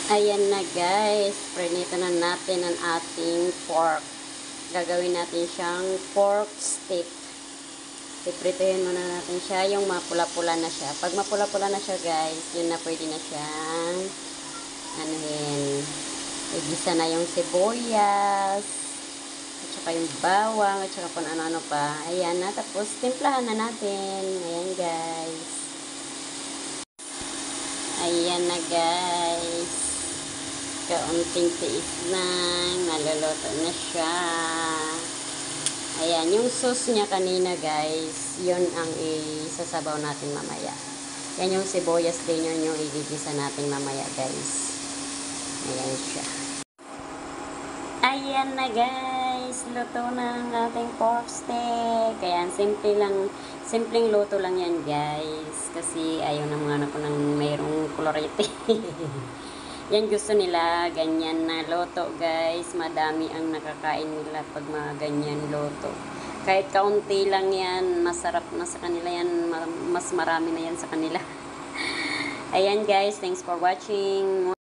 Ayan na guys, prinito na natin ang ating pork. Gagawin natin siyang pork steak. Piprituhin muna natin siya, yung mapula-pula na siya. Pag mapula-pula na siya guys, yun na pwede na siyang anuhin. Igisa na yung sibuyas, at saka yung bawang, at saka kung ano-ano pa. Ayan na, tapos timplahan na natin. Ayan guys. Ayan na guys. Kaunting tiis lang, naluluto na siya. Ayan, yung sauce niya kanina guys, yun ang isasabaw natin mamaya. Yan yung sibuyas din yun yung igigisa natin mamaya guys. Ayan siya. Ayan na guys, luto na ang ating pork steak. Ayan, simpleng luto lang yan guys. Kasi ayaw ng mga anak ko ng mayroong kolorete. Yan gusto nila, ganyan na luto guys. Madami ang nakakain nila pag mga ganyan luto. Kahit kaunti lang yan, masarap na sa kanila yan. Mas marami na yan sa kanila. Ayan guys, thanks for watching.